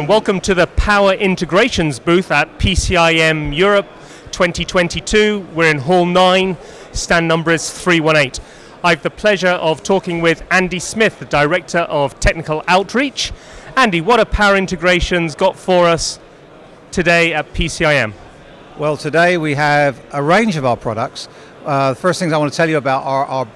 Welcome to the Power Integrations booth at PCIM Europe 2022. We're in Hall 9, stand number is 318. I have the pleasure of talking with Andy Smith, the Director of Technical Outreach. Andy, what have Power Integrations got for us today at PCIM? Well, today we have a range of our products. The first things I want to tell you about are our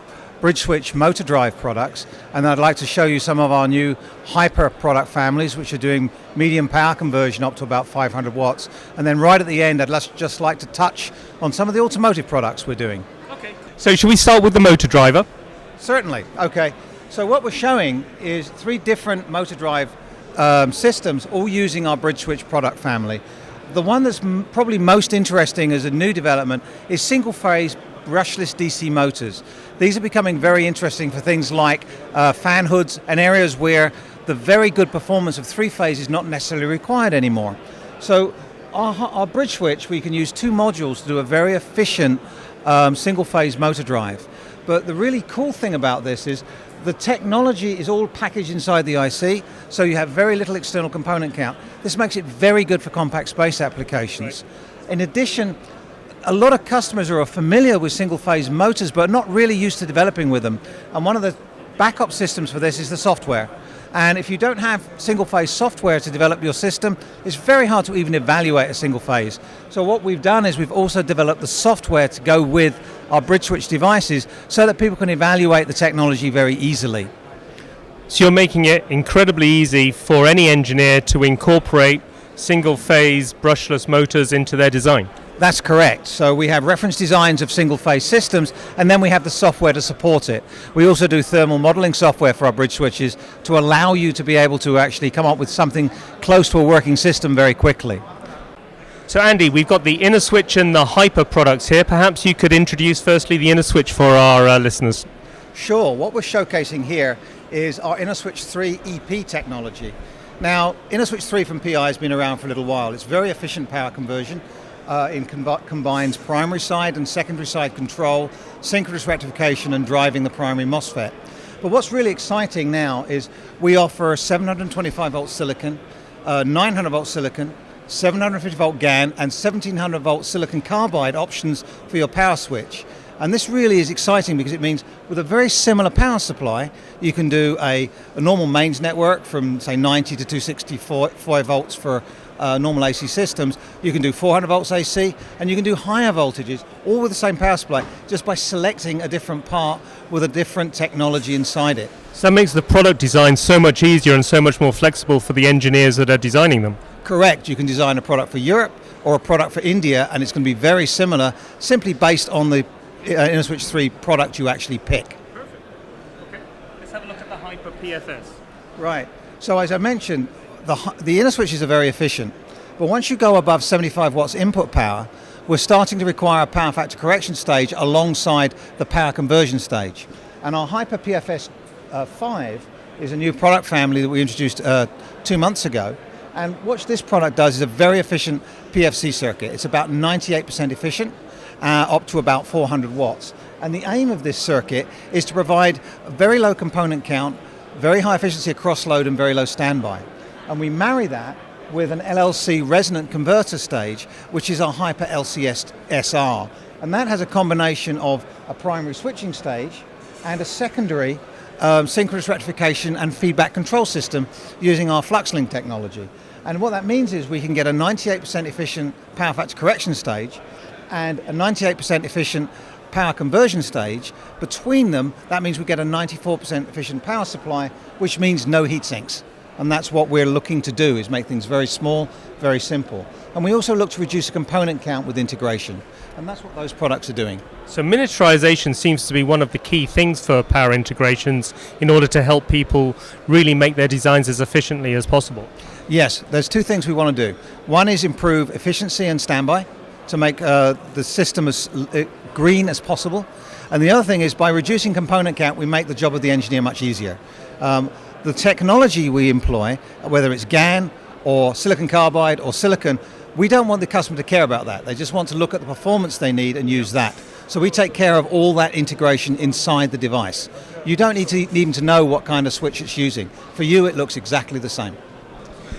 BridgeSwitch motor drive products, and I'd like to show you some of our new Hyper product families, which are doing medium power conversion up to about 500 watts. And then right at the end, I'd just like to touch on some of the automotive products we're doing. Okay. So should we start with the motor driver? Certainly. Okay. So what we're showing is 3 different motor drive systems, all using our BridgeSwitch product family. The one that's probably most interesting as a new development is single-phase brushless DC motors. These are becoming very interesting for things like fan hoods and areas where the very good performance of 3-phase is not necessarily required anymore. So our BridgeSwitch, we can use 2 modules to do a very efficient single-phase motor drive. But the really cool thing about this is the technology is all packaged inside the IC, so you have very little external component count. This makes it very good for compact space applications. Right. In addition, a lot of customers are familiar with single-phase motors but not really used to developing with them. And one of the backup systems for this is the software. And if you don't have single-phase software to develop your system, it's very hard to even evaluate a single-phase. So what we've done is we've also developed the software to go with our BridgeSwitch devices so that people can evaluate the technology very easily. So you're making it incredibly easy for any engineer to incorporate single-phase brushless motors into their design. That's correct. So we have reference designs of single-phase systems, and then we have the software to support it. We also do thermal modeling software for our bridge switches to allow you to be able to actually come up with something close to a working system very quickly. So Andy, we've got the inner switch and the Hyper products here. Perhaps you could introduce firstly the inner switch for our listeners. Sure. What we're showcasing here is our InnoSwitch 3 EP technology. Now, InnoSwitch 3 from PI has been around for a little while. It's very efficient power conversion. Combines primary side and secondary side control, synchronous rectification, and driving the primary MOSFET. But what's really exciting now is we offer 725 volt silicon, 900 volt silicon, 750 volt GaN, and 1700 volt silicon carbide options for your power switch. And this really is exciting because it means with a very similar power supply, you can do a normal mains network from say 90 to 264 volts for normal AC systems. You can do 400 volts AC, and you can do higher voltages, all with the same power supply, just by selecting a different part with a different technology inside it. So that makes the product design so much easier and so much more flexible for the engineers that are designing them. Correct. You can design a product for Europe or a product for India, and it's going to be very similar, simply based on the InnoSwitch 3 product you actually pick. Perfect. Okay. Let's have a look at the HyperPFS. Right. So as I mentioned, the InnoSwitches are very efficient, but once you go above 75 watts input power, we're starting to require a power factor correction stage alongside the power conversion stage. And our HyperPFS 5 is a new product family that we introduced 2 months ago. And what this product does is a very efficient PFC circuit. It's about 98% efficient, up to about 400 watts. And the aim of this circuit is to provide a very low component count, very high efficiency across load, and very low standby. And we marry that with an LLC resonant converter stage, which is our Hyper LCS SR. And that has a combination of a primary switching stage and a secondary synchronous rectification and feedback control system using our FluxLink technology. And what that means is we can get a 98% efficient power factor correction stage and a 98% efficient power conversion stage. Between them, that means we get a 94% efficient power supply, which means no heat sinks. And that's what we're looking to do, is make things very small, very simple. And we also look to reduce the component count with integration. And that's what those products are doing. So miniaturization seems to be one of the key things for power integrations in order to help people really make their designs as efficiently as possible. Yes, there's 2 things we want to do. One is improve efficiency and standby to make the system as green as possible. And the other thing is by reducing component count, we make the job of the engineer much easier. The technology we employ, whether it's GaN or silicon carbide or silicon, we don't want the customer to care about that. They just want to look at the performance they need and use that. So we take care of all that integration inside the device. You don't need to even to know what kind of switch it's using. For you, it looks exactly the same.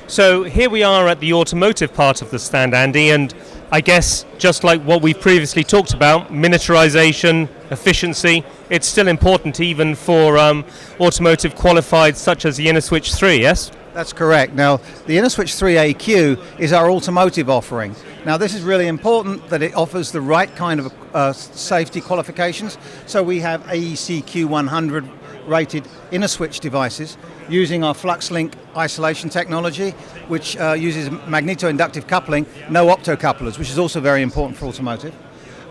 So here we are at the automotive part of the stand, Andy, and I guess just like what we've previously talked about, miniaturization, efficiency, it's still important even for automotive qualified such as the InnoSwitch 3, yes? That's correct. Now, the InnoSwitch 3AQ is our automotive offering. Now, this is really important that it offers the right kind of safety qualifications. So we have AEC Q100 rated InnoSwitch devices using our FluxLink isolation technology, which uses magneto-inductive coupling, no optocouplers, which is also very important for automotive.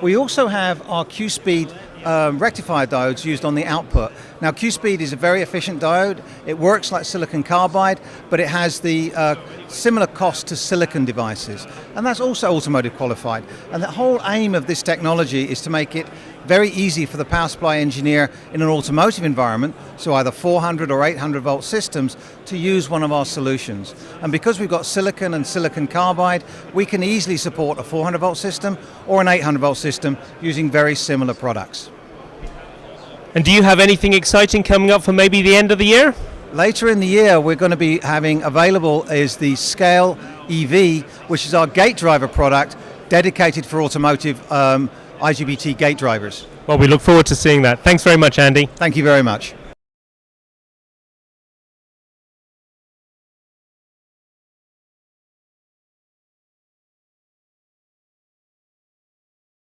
We also have our Q-Speed rectifier diodes used on the output. Now, Q-Speed is a very efficient diode. It works like silicon carbide, but it has the similar cost to silicon devices. And that's also automotive qualified. And the whole aim of this technology is to make it very easy for the power supply engineer in an automotive environment, so either 400 or 800 volt systems, to use one of our solutions. And because we've got silicon and silicon carbide, we can easily support a 400 volt system or an 800 volt system using very similar products. And do you have anything exciting coming up for maybe the end of the year? Later in the year, we're going to be having available is the Scale EV, which is our gate driver product dedicated for automotive IGBT gate drivers. Well, we look forward to seeing that. Thanks very much, Andy. Thank you very much.